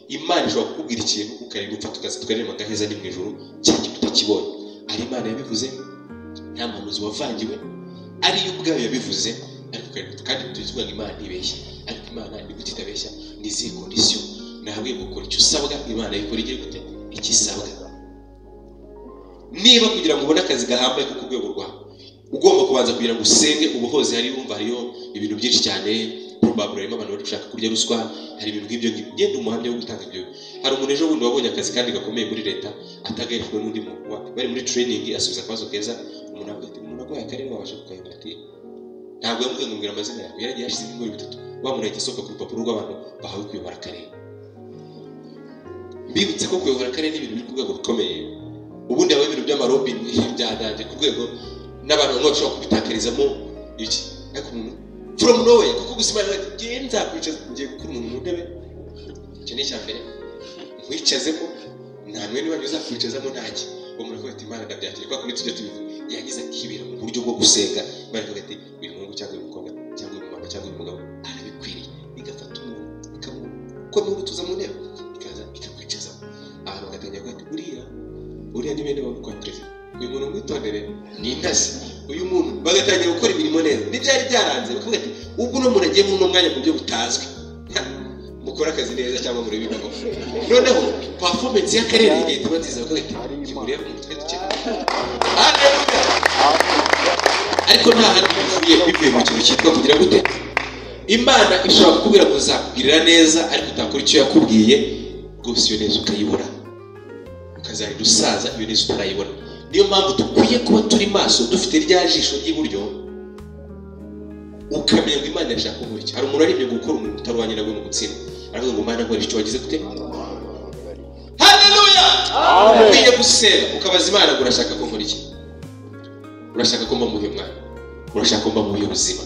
A: Imana ishobora kukubwira ikintu ukareba upfa tukarema gaheza ni mu ijuru cyangwa utakibonye. Ari Imana yabivuze nta muntu wavangiwe ari yo ubwayo yabivuze ariko kandi tuvuga ngo Imana ntibeshya ariko Imana ni gute itabeshya nizi condition nawe gukora icyo usabwa Imana ikora igiye gute ikisabwa. Niba kugira ngo ubone akazi gahambaye ku rwego rwawe ugomba kubanza kugira ngo usenge ubuhoze hari wumva hariyo ibintu byinshi cyane probably abantu bari gushaka kurya ruswa hari ibintu nk'ibyo ngende umuhamya wo gutanga ibyo. Hari umuntu ejo bundi wabonye akazi kandi gakomeye muri leta atagahejwe n'undi muntu bari muri training asubiza akabazo keza umuntu agoye akarere wabasha kukayobora ati ntabwo yambwiye ngo mbwira amazina yawe yari yashize ibintu bitatu wamura igisoka ku rupapuro rw'abantu bahawe kuyobora akarere. Mbibutse ko kuyobora akarere n'ibintu biri ku rwego rukomeye ubundi aba ibintu by'amarobi byadanje ku rwego n'abantu bamwe bashobora kubitakarizamo iki ariko umuntu from nowhere kuko gusimana genza kwicaza ngiye gukura umuntu mu ntebe icyo ni cyambere wicazemo nta mwene wanyu uzakwicazamo ntaki bo muravuga ati Imana ndabyakira kwa kuri tujye tubivuga yagize kibira mu buryo bwo gusenga bari bagati uyu mungu cyangwa uyu mukobwa cyangwa uyu mama cyangwa uyu mugabo arabikwiriye igafata umuntu ikamukomera tuza mu ntebe ikaza ikakwicazamo abantu bagatangira kwati uriya ni bene wa kwa perezida uyu muntu mwitondere ni intasi uyu muntu bagatangira gukora imirimo neza n'ibyari byaranze bakavuga ati ubwo no muntu agiye mu mwanya mu buryo butazwi mukora akazi neza cyangwa muri bibamo noneho performance y'akarere igenda ibanziza bakavuga ati uriya mu mutwe dukeneye. Ariko nta handi bivuye mu kintu cyitwa kugira gute Imana ishobora kukubwira ngo uzakugirira neza ariko utakora icyo yakubwiye rwose iyo neza ukayibura ukazari dusaza iyo neza utarayibona. Niyo mpamvu dukwiye kuba turi maso dufite rya jisho ry'iburyo ukamenya ngo Imana irashaka gukora iki. Hari umuntu aribye gukora umuntu utarwanya nawe mu gutsinda aravuga ngo Imana nkora icyo wagize gute. Haleluya amen. Ukwiye gusenga ukabaza Imana ngo urashaka ko nkora iki, urashaka ko mba muhe mwana, urashaka ko mba muhe ubuzima.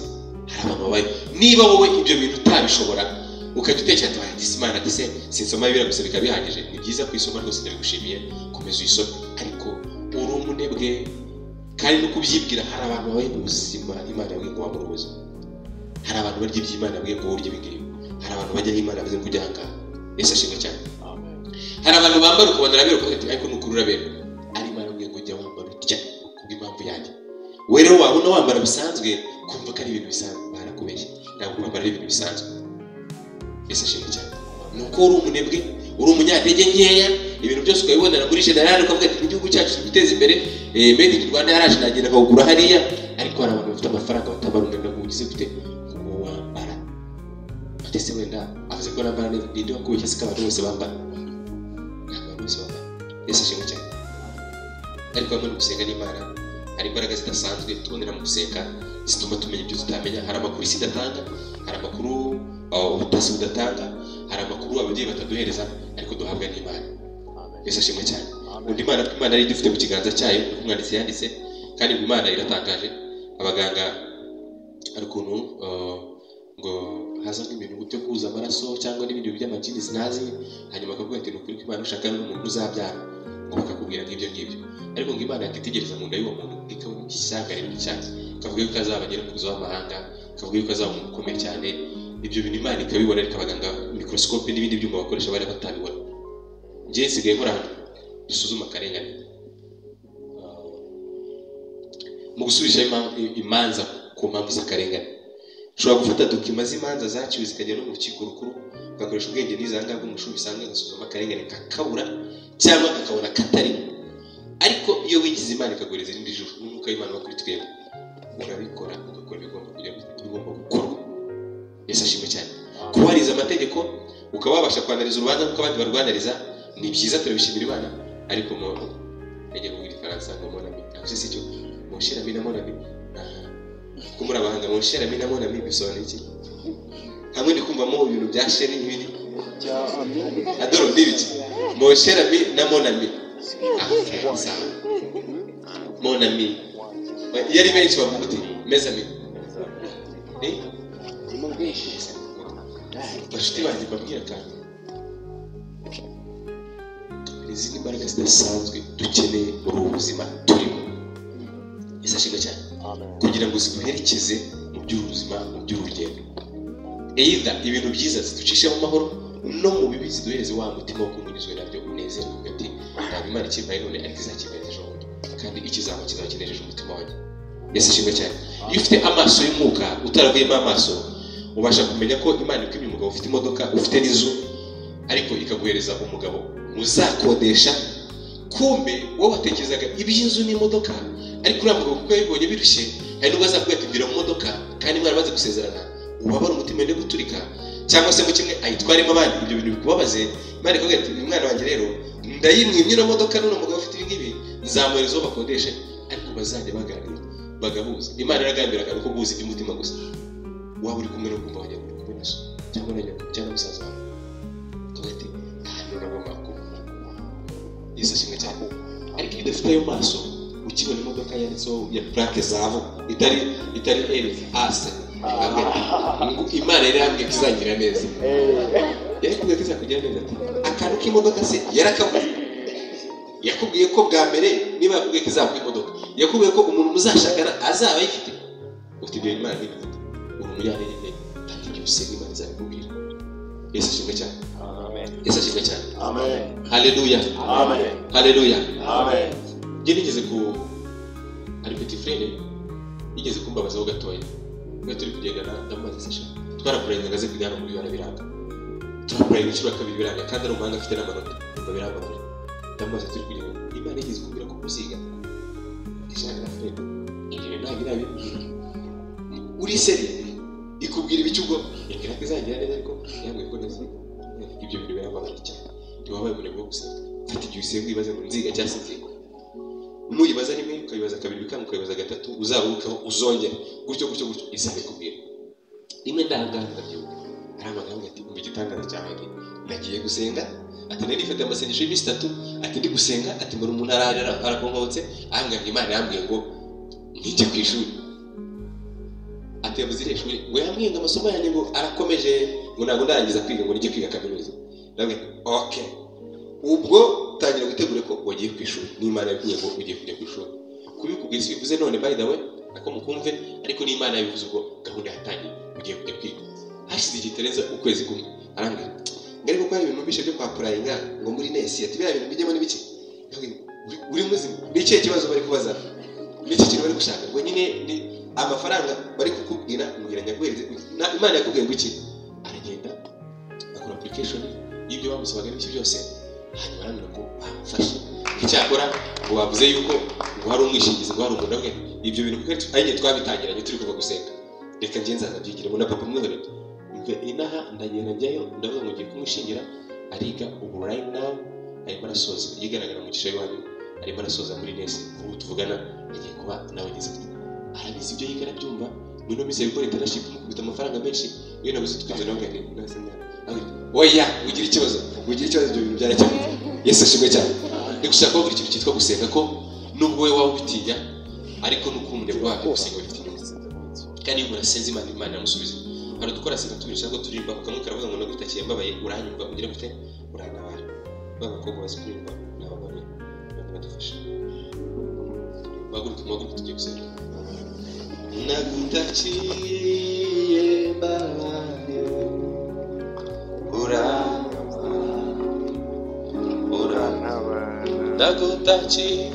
A: Hari abantu babaye niba wowe ibyo bintu utabishobora ukajya utekereza ati Imana ati sinsoma Bibiliya gusa bikaba bihagije. Ni byiza kwisoma rwose ndabigushimiye komeza uyisome ariko uri umunebwe kandi no kubyibwira. Hari abantu babaye mu buzima Imana yabwiye ngo wamure ubuzima. hari abantu barya iby'Imana bwe ngo urye ibingibi, hari abantu bajya Imana baze kujya ahangaha. Yesu ashimwe cyane. Hari abantu bambara ukabona arabera ko ariko nukuri urabera, ari Imana bwe ngo ujya wambara utya kubw'impamvu yanjye. We rero wabona wambara bisanzwe kumva ko ari ibintu bisanzwe, barakubeshya, ntabwo wambara ari ibintu bisanzwe. Yesu ashimwe cyane. Nuko uri umunebwe, uri umunyantege nkeya, ibintu byose ukabibonera muri generali ukavuga ati igihugu cyacu giteza imbere, made in Rwanda yaraje nagenda kugura hariya, ariko hari abantu bafite amafaranga batabarunda ngo ugize gute ngo wambara. Atese wenda avuze ko nambara ninde wakubeshya sika abantu bose bambara. Abantu bose bambara. Yesu ashimwe cyane. Ariko hamwe no gusenga n'Imana hari imbaraga zidasanzwe tubonera mu gusenga zituma tumenya ibyo tutamenya. Hari amakuru isi idatanga, hari amakuru ubutasi budatanga, hari amakuru ababyeyi bataduhereza ariko duhabwa n'Imana. Yesu ashimwe cyane. Undi Imana ko Imana ari dufite mu kiganza cyayo, umwanditsi yanditse, kandi Imana iratangaje. Abaganga ari ukuntu ngo haza nk'ibintu byo kuza amaraso cyangwa n'ibindi by'amajini sinazi, hanyuma akavuga ati nukuri ko Imana ushaka n'umuntu uzabyara, ngo bakakubwira nk'ibyo ngibyo. Ariko ngo Imana yakitegereza mu nda y'uwo muntu ikabona igishyanga rinini cyane, kavuga yuko azabagera ku w'amahanga, kavuga yuko azaba umuntu ukomeye cyane. Ibyo bintu Imana ikabibona, ariko abaganga microscope n'ibindi byuma bakoresha bari batabibona. Njye nsigaye nkora hano dusuzuma akarengane mu gusubisha imanza ku mpamvu z'akarengane. Ushobora gufata dokima z'imanza zaciwe zikagera no mu rukiko rukuru, ugakoresha ubwenge n'izanga bw'umushumi bisanzwe ugasuzuma akarengane kakabura cyangwa kakabona katari. Ariko iyo wigize Imana ikagoreza irindi juru n'umwuka w'Imana wo kuri twebwe, urabikora ugakora ibigomba gukorwa. Yesu ashimwe cyane. Kubariza amategeko ukaba wabasha kwanariza urubanza nk'uko abandi barwanariza ni byiza, turabishimira Imana. Ariko umuntu ajya kugira Ifaransa ngo monami, ntabwo se cyo monshera mina monami, kumura abahanga monshera mina monami bisobanura iki? Hamwe ndi kumvamo ibintu bya sheri n'ibindi adoro ndibiki monshera mina monami, monami yari benshi bavuga uti mezami bashuti banjye babwira kandi izindi mbaraga zidasanzwe dukeneye muri ubu buzima turimo. Yesu ashimwe cyane. Kugira ngo ziduherekeze mu by'ubuzima, mu by'urugendo, either ibintu byiza ziducishe mu mahoro, no mu bibi ziduhereze wa mutima wo kumunizwe nabyo unezerwe ugati ntabwo Imana ikibaye none ariko izakibaye ejo bundi, kandi ikizaba kizakinejeje umutima wanjye. Yesu ashimwe cyane. Iyo ufite amaso y'umwuka utaravuyemo amaso, ubasha kumenya ko Imana ikwimye umugabo ufite imodoka, ufite n'inzu, ariko ikaguhereza umugabo muzakodesha. Kumbe wowe watekerezaga iby'inzu n'imodoka, ariko uriya mugabo kuko yabibonye birushye, hari n'ubwo azakubwira ati mbira mu modoka kandi mwari maze gusezerana, ubabara umutima wende guturika, cyangwa se mu kimwe ayitwaremo abandi, ibyo bintu bikubabaze. Imana ikubwira ati umwana wanjye rero ndayimwimye ino modoka n'uno mugabo ufite ibingibi, nzamuhereza uwo bakodeshe, ariko bazajya baganira bagahuza. Imana iragambiraga uko guhuza iby'umutima gusa. Waba uri kumwe no kumva wajya kumwe na so cyangwa na nyoko cyangwa musaza wawe, ati ahantu nagomba kuba. Yesu ashimwe cyane. Ariko iyo udafite ayo maso, ukibona imodoka yanditseho ya plaque zabo itari Elf Ase, Imana yari yambwiye ko izagira neza, yari kubwiye ko izakugira neza. Ati akantu k'imodoka se yarakavuze, yakubwiye ko bwa mbere niba yakubwiye ko izakuha imodoka, yakubwiye ko umuntu muzashakana azaba ayifite. Ufite ibyo Imana ibifite, uri umunyantege, kandi ibyo usenga Imana izabikubwira. Yesu ashimwe cyane. Amen. Yesu ashimwe cyane. Amen. Haleluya. Amen. Haleluya. Amen. Njye nigeze ari petit frère yigeze kumbabazaho gatoya, ngo turi kugendana ndamaze sesha, twarakuranye ngaze kujyana muri barabiranga, turakuranye inshuro kabiri biranga, kandi ari umuhanga afite n'amanota babiranga bari ndamaze turi kugenda. Imana yigeze kumbwira ko kuziga ishaka na frère ibyo ntabirabe uri seri ikubwira ibicyugo ingira kizagira neza, ariko yamwe ko neza ibyo bintu birababaza cyane. Ntiwabaye umunebwe gusa, fata igihe usenga wibaze ngo nziga cyangwa se nziga, nuyibaza rimwe ukayibaza kabiri bikanga ukayibaza gatatu, uzabukaho uzongera gutyo isabe kubwira rimwe. Ndahanganga byo ari amagambo ati umva igitangaza cyawe, nagiye gusenga, ati nari nifite amasengesho y'iminsi 3, ati ndi gusenga, ati mbona umuntu arakonkobotse ahanganye, Imana yambwiye ngo nkijye ku ishuri. Ati yabuze iri shuri ngo yambwiye ngo amasomo yanjye ngo arakomeje, ngo ntabwo ndarangiza kwiga, ngo nijye kwiga kaminuza. Ndavuga okay, ubwo tangira gutegura ko wagiye ku ishuri, n'Imana yabwiye ngo ugiye kujya ku ishuri. Kubikubwira si bivuze none by the way nako mukumve, ariko n'Imana yabivuze ubwo gahunda yatangiye. ugiye kujya kwiga hashize igihe kitarenze ukwezi kumwe arambwira ngari kuko hari ibintu bishe byo kwa purayinga ngo muri nesi ati biriya bintu bijyemo n'ibiki uri muzima n'icyo kibazo bari kubaza n'icyo kintu bari gushaka ngo nyine ni amafaranga bari kukubwira mbwira nyaguhereze Imana yakubwiye ngo iki aragenda akora application y'ibyo bamusabaga n'iki byose hanyuma arambwira ko bamfashe icyakora ngo wavuze yuko ngo hari umwishingizi ngo hari umuntu abwe ibyo bintu kuko ari twabitangiranye turi kuva gusenga reka ngenza nabyigiremo na papa mwihorere inaha ndagenda njyayo ndavuga ngo ngiye kumushingira ariga ubu right now arimo arasoza yigaragara mu gishayo wanyu arimo arasoza muri nesi ubu tuvugana agiye kuba nawe ngize arabizi ibyo yiga arabyumva muri no mise gukora internship mukubita amafaranga menshi iyo nabuze twinze nawe ngende nasenya oya ugira ikibazo ibyo bintu byarakemutse Yesu ashimwe cyane ndigushaka ko ikintu cyitwa gusenga ko nubwo we waba ubitinya ariko nuko umunebwe wabyo gusenga bifite inyungu kandi iyo murasenze Imana yamusubiza hari dukora senga tubirishaka ko turimba kamwe karavuga ngo nagutakiye mbabaye uranyumva ugira gute uranabara babakobwa bazi kurimba n'abagore badufasha baguruka tugiye gusenga nagutakiye mbabaye uranabara nagutakiye